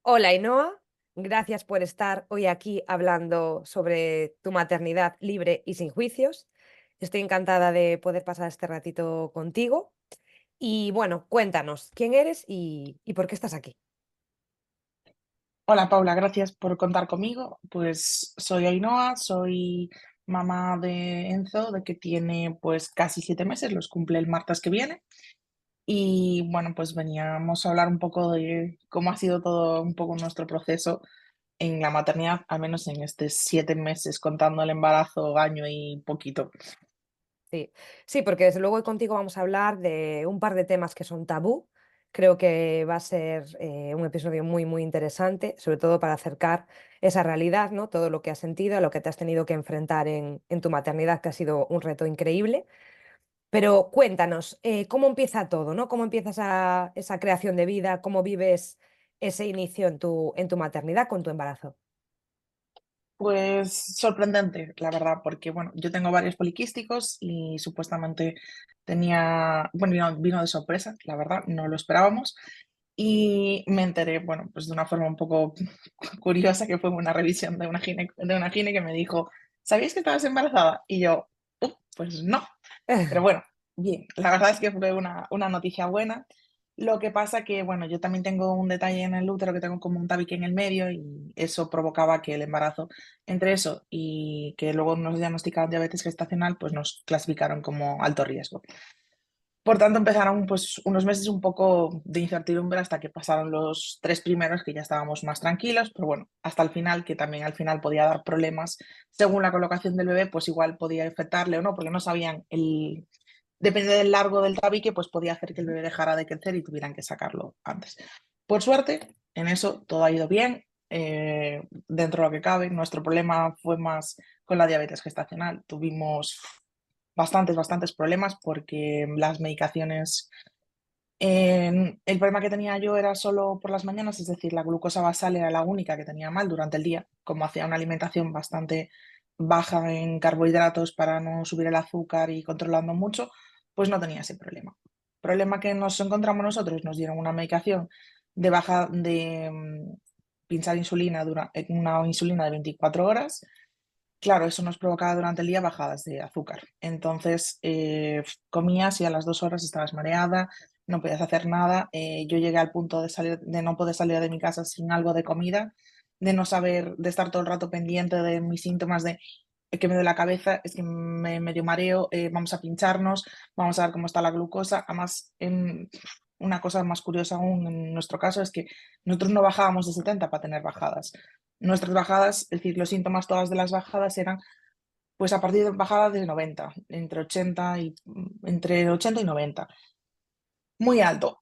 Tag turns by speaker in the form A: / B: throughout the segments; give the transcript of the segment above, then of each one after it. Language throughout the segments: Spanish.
A: Hola, Ainhoa. Gracias por estar hoy aquí hablando sobre tu maternidad libre y sin juicios. Estoy encantada de poder pasar este ratito contigo. Y bueno, cuéntanos quién eres y por qué estás aquí.
B: Hola Paula, gracias por contar conmigo. Pues soy Ainhoa, soy mamá de Enzo, de que tiene pues casi 7 meses, los cumple el martes que viene. Y bueno, pues veníamos a hablar un poco de cómo ha sido todo un poco nuestro proceso en la maternidad, al menos en estos 7 meses, contando el embarazo, año y poquito.
A: Sí, sí, porque desde luego hoy contigo vamos a hablar de un par de temas que son tabú. Creo que va a ser un episodio muy, muy interesante, sobre todo para acercar esa realidad, ¿no? Todo lo que has sentido, a lo que te has tenido que enfrentar en tu maternidad, que ha sido un reto increíble. Pero cuéntanos, ¿cómo empieza todo, ¿no? ¿Cómo empieza esa creación de vida? ¿Cómo vives ese inicio en tu maternidad con tu embarazo?
B: Pues sorprendente, la verdad, porque bueno, yo tengo varios poliquísticos y supuestamente bueno, vino de sorpresa, la verdad, no lo esperábamos. Y me enteré, bueno, pues de una forma un poco curiosa, que fue una revisión de una gine que me dijo, ¿sabías que estabas embarazada? Y yo, pues no. Pero bueno, bien, la verdad es que fue una noticia buena. Lo que pasa que, bueno, yo también tengo un detalle en el útero, que tengo como un tabique en el medio, y eso provocaba que el embarazo, entre eso y que luego nos diagnosticaron diabetes gestacional, pues nos clasificaron como alto riesgo. Por tanto, empezaron pues unos meses un poco de incertidumbre hasta que pasaron los 3 primeros, que ya estábamos más tranquilos, pero bueno, hasta el final, que también al final podía dar problemas según la colocación del bebé, pues igual podía afectarle o no, porque no sabían depende del largo del tabique, pues podía hacer que el bebé dejara de crecer y tuvieran que sacarlo antes. Por suerte, en eso todo ha ido bien, dentro de lo que cabe. Nuestro problema fue más con la diabetes gestacional. Tuvimos bastantes problemas porque las medicaciones, el problema que tenía yo era solo por las mañanas, es decir, la glucosa basal era la única que tenía mal durante el día, como hacía una alimentación bastante baja en carbohidratos para no subir el azúcar y controlando mucho, pues no tenía ese problema. Problema que nos encontramos nosotros, nos dieron una medicación de baja de pinchar insulina, una insulina de 24 horas. Claro, eso nos provocaba durante el día bajadas de azúcar. Entonces, comías y a las 2 horas estabas mareada, no podías hacer nada. Yo llegué al punto de no poder salir de mi casa sin algo de comida, de no saber, de estar todo el rato pendiente de mis síntomas de que me duele la cabeza, es que me medio mareo, vamos a pincharnos, vamos a ver cómo está la glucosa. Además, una cosa más curiosa aún en nuestro caso es que nosotros no bajábamos de 70 para tener bajadas. Nuestras bajadas, es decir, los síntomas todas de las bajadas eran pues a partir de bajadas de 90, entre 80 y 90, muy alto.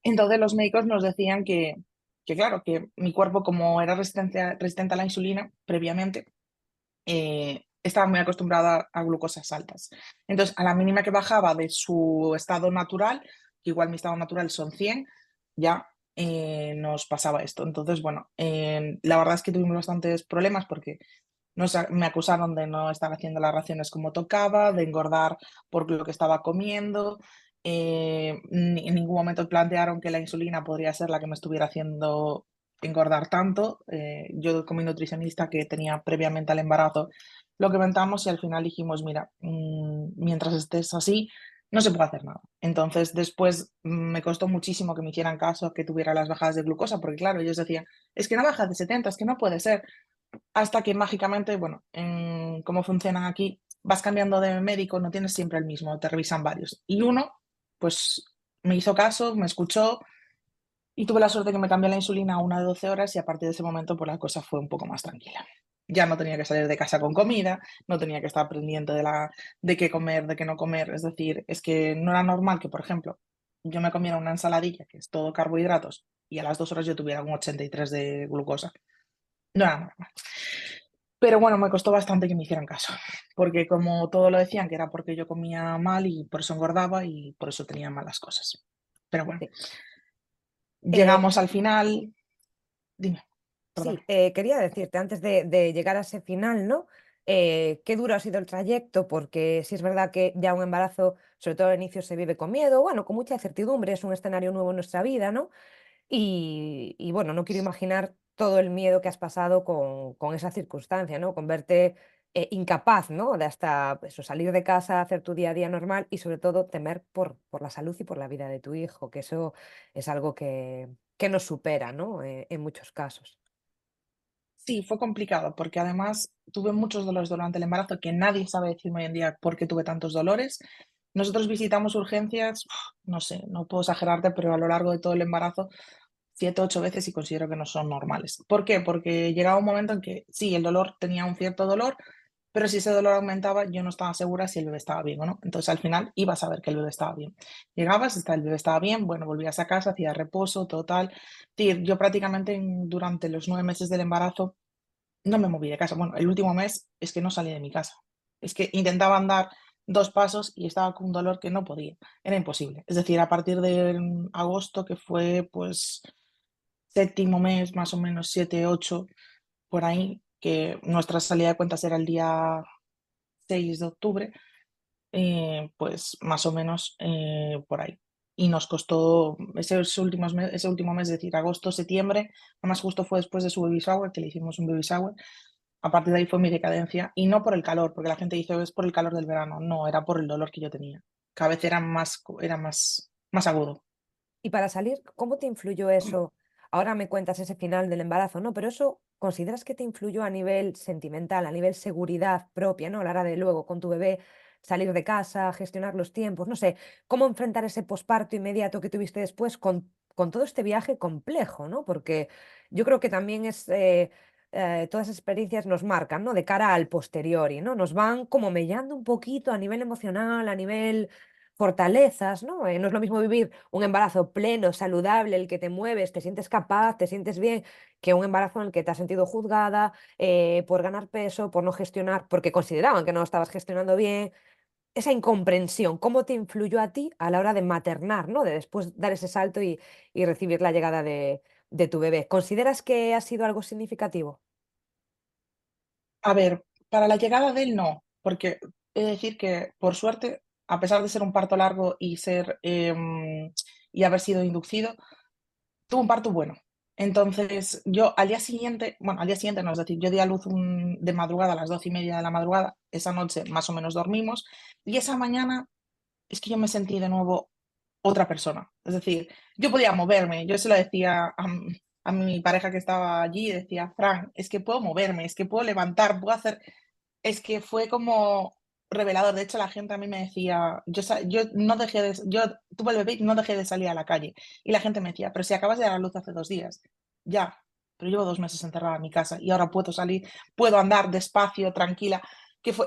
B: Entonces los médicos nos decían que claro, que mi cuerpo, como era resistente a la insulina previamente, estaba muy acostumbrada a glucosas altas. Entonces, a la mínima que bajaba de su estado natural, que igual mi estado natural son 100, ya nos pasaba esto. Entonces, bueno, la verdad es que tuvimos bastantes problemas porque me acusaron de no estar haciendo las raciones como tocaba, de engordar por lo que estaba comiendo. En ningún momento plantearon que la insulina podría ser la que me estuviera haciendo engordar tanto. Yo con mi nutricionista, que tenía previamente al embarazo, lo comentamos y al final dijimos, mira, mientras estés así, no se puede hacer nada. Entonces después me costó muchísimo que me hicieran caso, que tuviera las bajadas de glucosa, porque claro, ellos decían, es que no baja de 70, es que no puede ser. Hasta que mágicamente, bueno, en cómo funcionan aquí, vas cambiando de médico, no tienes siempre el mismo, te revisan varios. Y uno, pues me hizo caso, me escuchó y tuve la suerte que me cambió la insulina a una de 12 horas, y a partir de ese momento pues la cosa fue un poco más tranquila. Ya no tenía que salir de casa con comida, no tenía que estar pendiente de qué comer, de qué no comer. Es decir, es que no era normal que, por ejemplo, yo me comiera una ensaladilla, que es todo carbohidratos, y a las 2 horas yo tuviera un 83 de glucosa. No era normal. Pero bueno, me costó bastante que me hicieran caso, porque como todo lo decían que era porque yo comía mal y por eso engordaba y por eso tenía malas cosas. Pero bueno,
A: Sí. Eh,
B: llegamos al final. Dime, perdón.
A: sí, quería decirte, antes de llegar a ese final, ¿no? Qué duro ha sido el trayecto, porque sí es verdad que ya un embarazo, sobre todo al inicio, se vive con miedo, bueno, con mucha incertidumbre, es un escenario nuevo en nuestra vida, ¿no? Y bueno, no quiero imaginar todo el miedo que has pasado con esa circunstancia, ¿no? Con verte incapaz, ¿no? De hasta eso, salir de casa, hacer tu día a día normal y sobre todo temer por la salud y por la vida de tu hijo, que eso es algo que nos supera, ¿no? En muchos casos.
B: Sí, fue complicado porque además tuve muchos dolores durante el embarazo que nadie sabe decirme hoy en día por qué tuve tantos dolores. Nosotros visitamos urgencias, no sé, no puedo exagerarte, pero a lo largo de todo el embarazo 7, 8 veces y considero que no son normales. ¿Por qué? Porque llegaba un momento en que sí, el dolor tenía un cierto dolor, pero si ese dolor aumentaba, yo no estaba segura si el bebé estaba bien o no. Entonces al final iba a saber que el bebé estaba bien. Llegabas, el bebé estaba bien, bueno, volvías a casa, hacía reposo, total. Yo prácticamente durante los 9 meses del embarazo no me moví de casa. Bueno, el último mes es que no salí de mi casa. Es que intentaba andar 2 pasos y estaba con un dolor que no podía. Era imposible. Es decir, a partir de agosto, que fue pues séptimo mes, más o menos 7, 8 por ahí, que nuestra salida de cuentas era el día 6 de octubre, pues más o menos por ahí. Y nos costó ese último mes, es decir, agosto, septiembre, además justo fue después de su baby shower, que le hicimos un baby shower. A partir de ahí fue mi decadencia, y no por el calor, porque la gente dice es por el calor del verano. No, era por el dolor que yo tenía. Cada vez era más agudo.
A: Y para salir, ¿cómo te influyó eso? Ahora me cuentas ese final del embarazo, ¿no? Pero eso, ¿consideras que te influyó a nivel sentimental, a nivel seguridad propia, ¿no? A la hora de luego con tu bebé salir de casa, gestionar los tiempos, no sé, cómo enfrentar ese posparto inmediato que tuviste después con todo este viaje complejo, ¿no? Porque yo creo que también todas esas experiencias nos marcan, ¿no? De cara al posteriori, ¿no? Nos van como mellando un poquito a nivel emocional, a nivel fortalezas, ¿no? No es lo mismo vivir un embarazo pleno, saludable, el que te mueves, te sientes capaz, te sientes bien, que un embarazo en el que te has sentido juzgada por ganar peso, por no gestionar, porque consideraban que no lo estabas gestionando bien. Esa incomprensión, ¿cómo te influyó a ti a la hora de maternar, ¿no? De después dar ese salto y recibir la llegada de tu bebé? ¿Consideras que ha sido algo significativo?
B: A ver, para la llegada de él no, porque he de decir que, por suerte, a pesar de ser un parto largo y haber sido inducido, tuve un parto bueno. Entonces, yo al día siguiente, bueno, al día siguiente no, es decir, yo di a luz de madrugada a las 12:30 de la madrugada, esa noche más o menos dormimos, y esa mañana es que yo me sentí de nuevo otra persona. Es decir, yo podía moverme, yo se lo decía a mi pareja que estaba allí, decía, Fran, es que puedo moverme, es que puedo levantar, puedo hacer. Es que fue como revelador. De hecho, la gente a mí me decía, yo no dejé de, yo tuve el bebé y no dejé de salir a la calle. Y la gente me decía, pero si acabas de dar a luz hace 2 días, ya, pero llevo 2 meses encerrada en mi casa y ahora puedo salir, puedo andar despacio, tranquila.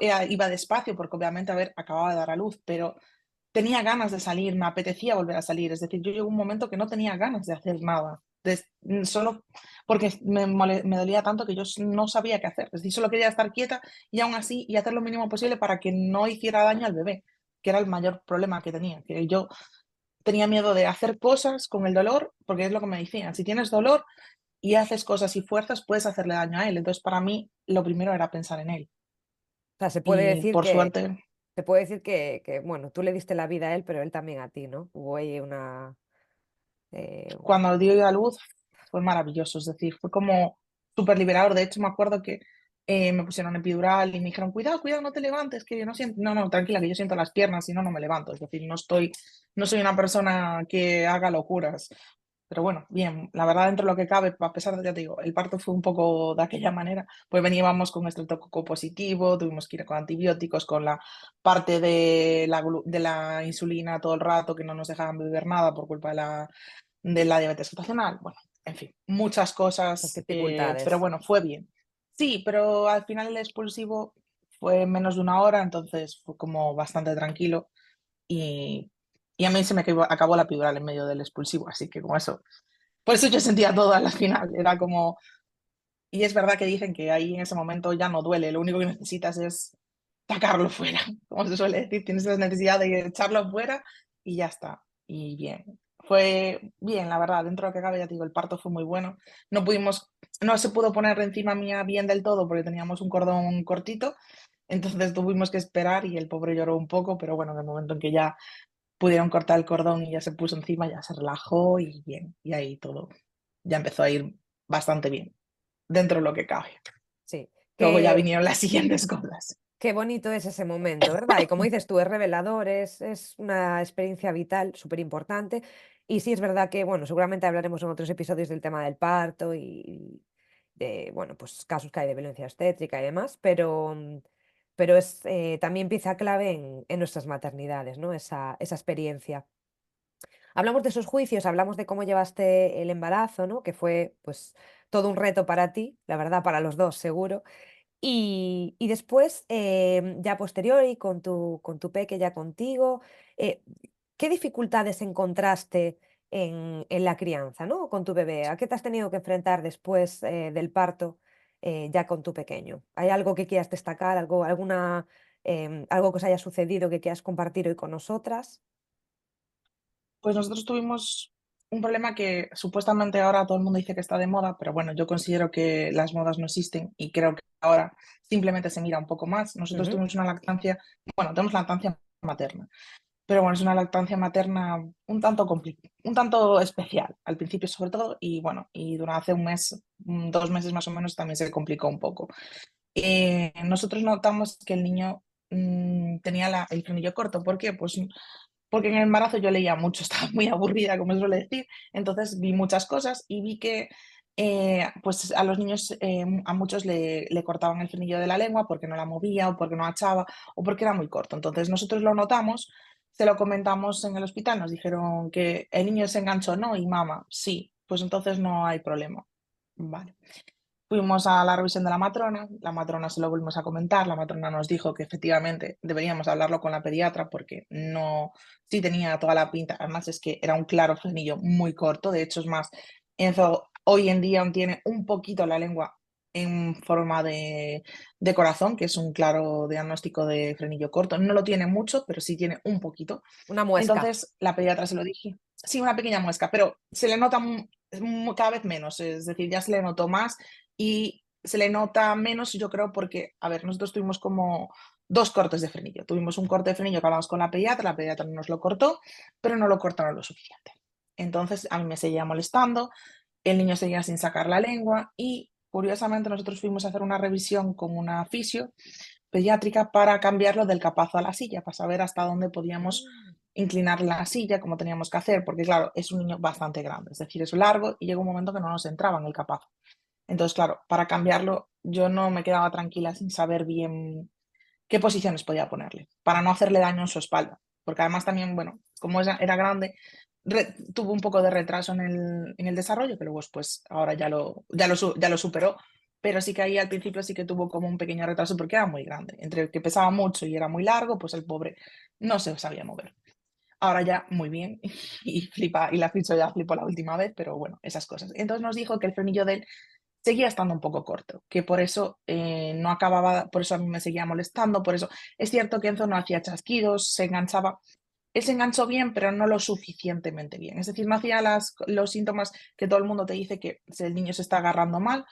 B: Iba despacio porque obviamente, a ver, acababa de dar a luz, pero tenía ganas de salir, me apetecía volver a salir. Es decir, yo llegó un momento que no tenía ganas de hacer nada, solo porque me dolía tanto que yo no sabía qué hacer. Es decir, solo quería estar quieta y aún así y hacer lo mínimo posible para que no hiciera daño al bebé, que era el mayor problema que tenía, que yo tenía miedo de hacer cosas con el dolor, porque es lo que me decían, si tienes dolor y haces cosas y fuerzas, puedes hacerle daño a él. Entonces, para mí, lo primero era pensar en él.
A: O sea,
B: Y por suerte,
A: se puede decir bueno, tú le diste la vida a él, pero él también a ti, ¿no? Hubo ahí una.
B: cuando dio a luz fue maravilloso, es decir, fue como súper liberador. De hecho, me acuerdo que me pusieron epidural y me dijeron, cuidado, cuidado, no te levantes, que yo no siento, no, no, tranquila, que yo siento las piernas, si no, no me levanto. Es decir, no soy una persona que haga locuras. Pero bueno, bien, la verdad, dentro de lo que cabe, a pesar de, ya te digo, el parto fue un poco de aquella manera, pues veníamos con estreptococo positivo, tuvimos que ir con antibióticos, con la parte de la insulina todo el rato, que no nos dejaban beber nada por culpa de la diabetes gestacional. Bueno, en fin, muchas
A: Las
B: cosas, pero
A: dificultades.
B: bueno, fue bien. Sí, pero al final el expulsivo fue menos de una hora, entonces fue como bastante tranquilo y, y a mí se me acabó la epidural en medio del expulsivo, así que con eso, por eso yo sentía todo al final, era como, y es verdad que dicen que ahí en ese momento ya no duele, lo único que necesitas es sacarlo fuera, como se suele decir, tienes la necesidad de echarlo fuera y ya está, y bien. Fue bien, la verdad, dentro de lo que cabe, ya te digo, el parto fue muy bueno. No se pudo poner encima mía bien del todo porque teníamos un cordón cortito, entonces tuvimos que esperar y el pobre lloró un poco, pero bueno, en el momento en que ya pudieron cortar el cordón y ya se puso encima, ya se relajó y bien, y ahí todo ya empezó a ir bastante bien, dentro de lo que cabe.
A: Sí,
B: Luego ya
A: que
B: vinieron las siguientes cosas.
A: qué bonito es ese momento, ¿verdad? Y como dices tú, es revelador, es una experiencia vital súper importante. Y sí es verdad que, bueno, seguramente hablaremos en otros episodios del tema del parto y de, bueno, pues casos que hay de violencia obstétrica y demás, pero es también pieza clave en nuestras maternidades, ¿no? Esa experiencia. Hablamos de esos juicios, hablamos de cómo llevaste el embarazo, ¿no? Que fue, pues, todo un reto para ti, la verdad, para los dos, seguro. Y después, ya posterior y con tu peque ya contigo, eh, ¿qué dificultades encontraste en la crianza, ¿no? Con tu bebé? ¿A qué te has tenido que enfrentar después del parto ya con tu pequeño? ¿Hay algo que quieras destacar, algo que os haya sucedido que quieras compartir hoy con nosotras?
B: Pues nosotros tuvimos un problema que supuestamente ahora todo el mundo dice que está de moda, pero bueno, yo considero que las modas no existen y creo que ahora simplemente se mira un poco más. Nosotros
A: Ujú.
B: tuvimos una lactancia, bueno, tenemos lactancia materna, pero bueno, es una lactancia materna un tanto especial al principio sobre todo y bueno, y durante hace un mes, 2 meses más o menos también se complicó un poco. Nosotros notamos que el niño tenía el frenillo corto. ¿Por qué? Pues porque en el embarazo yo leía mucho, estaba muy aburrida, como se suele decir, entonces vi muchas cosas y vi que pues a los niños, a muchos le cortaban el frenillo de la lengua porque no la movía o porque no achaba o porque era muy corto. Entonces nosotros lo notamos, se lo comentamos en el hospital, nos dijeron que el niño se enganchó, ¿no? Y mamá, sí, pues entonces no hay problema. Vale. Fuimos a la revisión de la matrona se lo volvimos a comentar, la matrona nos dijo que efectivamente deberíamos hablarlo con la pediatra porque no, sí tenía toda la pinta, además es que era un claro frenillo muy corto, de hecho es más, Enzo hoy en día aún tiene un poquito la lengua en forma de corazón, que es un claro diagnóstico de frenillo corto, no lo tiene mucho, pero sí tiene un poquito.
A: Una muesca.
B: Entonces la pediatra se lo dije, sí, una pequeña muesca, pero se le nota cada vez menos, es decir, ya se le notó más y se le nota menos, yo creo, porque, a ver, nosotros tuvimos como dos cortes de frenillo. Tuvimos un corte de frenillo que hablamos con la pediatra nos lo cortó, pero no lo cortaron lo suficiente. Entonces a mí me seguía molestando, el niño seguía sin sacar la lengua y curiosamente nosotros fuimos a hacer una revisión con una fisio pediátrica para cambiarlo del capazo a la silla, para saber hasta dónde podíamos
A: Mm.
B: inclinar la silla, cómo teníamos que hacer, porque claro, es un niño bastante grande, es decir, es largo y llegó un momento que no nos entraba en el capazo. Entonces, claro, para cambiarlo yo no me quedaba tranquila sin saber bien qué posiciones podía ponerle, para no hacerle daño en su espalda, porque además también, bueno, como era grande, tuvo un poco de retraso en el desarrollo, que luego pues ahora ya lo superó, pero sí que ahí al principio sí que tuvo como un pequeño retraso porque era muy grande, entre que pesaba mucho y era muy largo, pues el pobre no se sabía mover. Ahora ya muy bien y flipa, y la ficho ya flipó la última vez, pero bueno, esas cosas. Entonces nos dijo que el frenillo de él seguía estando un poco corto, que por eso no acababa, por eso a mí me seguía molestando, por eso es cierto que Enzo no hacía chasquidos, se enganchaba, él se enganchó bien, pero no lo suficientemente bien, es decir, no hacía los síntomas que todo el mundo te dice que si el niño se está agarrando mal,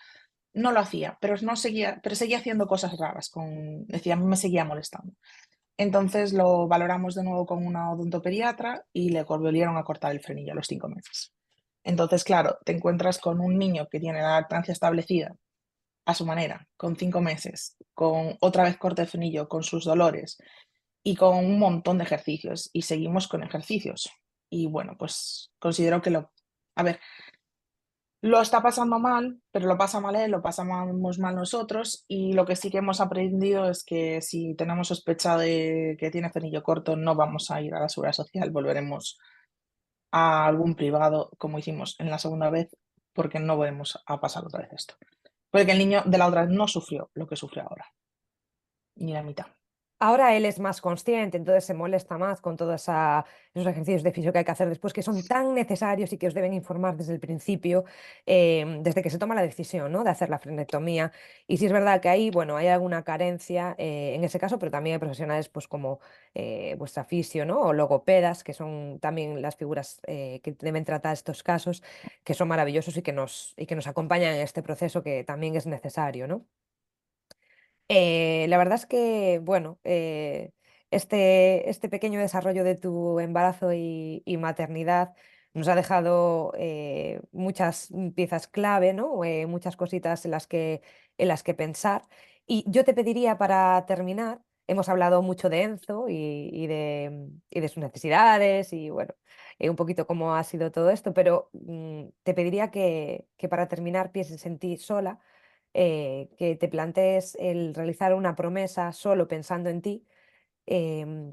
B: no lo hacía, pero seguía haciendo cosas raras, decía, a mí me seguía molestando. Entonces lo valoramos de nuevo con una odontopediatra y le volvieron a cortar el frenillo a los 5 meses. Entonces, claro, te encuentras con un niño que tiene la lactancia establecida a su manera, con 5 meses, con otra vez corte de frenillo, con sus dolores y con un montón de ejercicios. Y seguimos con ejercicios. Y bueno, pues considero que a ver, lo está pasando mal, pero lo pasa mal él, lo pasamos mal nosotros. Y lo que sí que hemos aprendido es que si tenemos sospecha de que tiene frenillo corto, no vamos a ir a la seguridad social, volveremos a algún privado, como hicimos en la segunda vez, porque no volvemos a pasar otra vez esto. Porque el niño de la otra vez no sufrió lo que sufre ahora, ni la mitad.
A: Ahora él es más consciente, entonces se molesta más con todos esos ejercicios de fisio que hay que hacer después, que son tan necesarios y que os deben informar desde el principio, desde que se toma la decisión, ¿no? De hacer la frenectomía. Y sí es verdad que ahí, bueno, hay alguna carencia en ese caso, pero también hay profesionales pues como vuestra fisio, ¿no? O logopedas, que son también las figuras que deben tratar estos casos, que son maravillosos y que nos acompañan en este proceso que también es necesario, ¿no? La verdad es que, bueno, este pequeño desarrollo de tu embarazo y maternidad nos ha dejado muchas piezas clave, ¿no? Muchas cositas en las que pensar. Y yo te pediría para terminar, hemos hablado mucho de Enzo y de sus necesidades y bueno, un poquito cómo ha sido todo esto, pero te pediría que para terminar pienses en ti sola, que te plantees el realizar una promesa solo pensando en ti,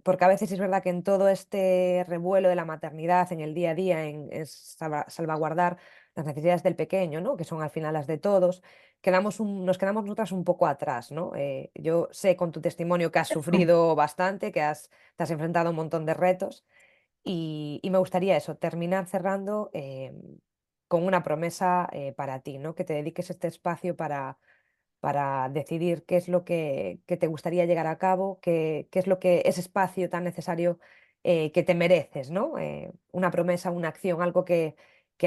A: porque a veces es verdad que en todo este revuelo de la maternidad, en el día a día, en salvaguardar las necesidades del pequeño, ¿no? Que son al final las de todos, nos quedamos nosotras un poco atrás, ¿no? Yo sé con tu testimonio que has sufrido bastante, te has enfrentado a un montón de retos y me gustaría eso, terminar cerrando con una promesa para ti, ¿no? Que te dediques este espacio para decidir qué es lo que te gustaría llegar a cabo, qué es lo que ese espacio tan necesario que te mereces, ¿no? Una promesa, una acción, algo que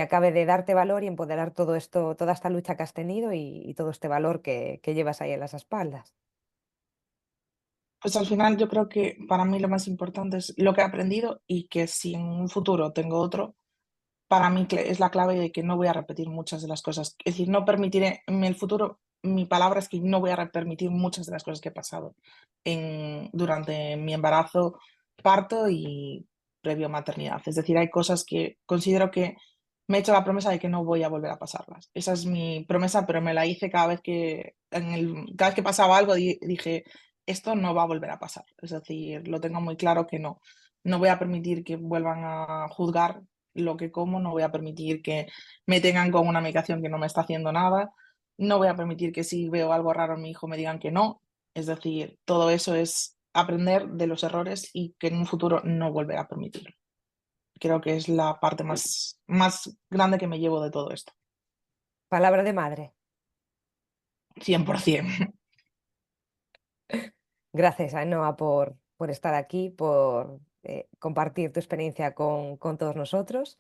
A: acabe de darte valor y empoderar todo esto, toda esta lucha que has tenido y todo este valor que llevas ahí en las espaldas.
B: Pues al final yo creo que para mí lo más importante es lo que he aprendido y que si en un futuro tengo otro, para mí es la clave de que no voy a repetir muchas de las cosas. Es decir, no permitiré en el futuro, mi palabra es que no voy a permitir muchas de las cosas que he pasado durante mi embarazo, parto y previo maternidad. Es decir, hay cosas que considero que me he hecho la promesa de que no voy a volver a pasarlas. Esa es mi promesa, pero me la hice cada vez que, cada vez que pasaba algo, dije, esto no va a volver a pasar. Es decir, lo tengo muy claro que no. No voy a permitir que vuelvan a juzgar lo que como, no voy a permitir que me tengan con una medicación que no me está haciendo nada, no voy a permitir que si veo algo raro en mi hijo me digan que no. Es decir, todo eso es aprender de los errores y que en un futuro no volver a permitirlo. Creo que es la parte más grande que me llevo de todo esto.
A: Palabra de madre.
B: 100%.
A: Gracias, Ainhoa, por estar aquí, por compartir tu experiencia con todos nosotros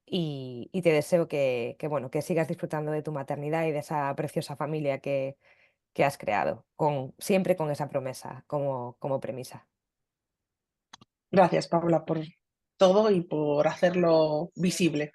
A: y te deseo bueno, que sigas disfrutando de tu maternidad y de esa preciosa familia que has creado, siempre con esa promesa como premisa.
B: Gracias, Paula, por todo y por hacerlo visible.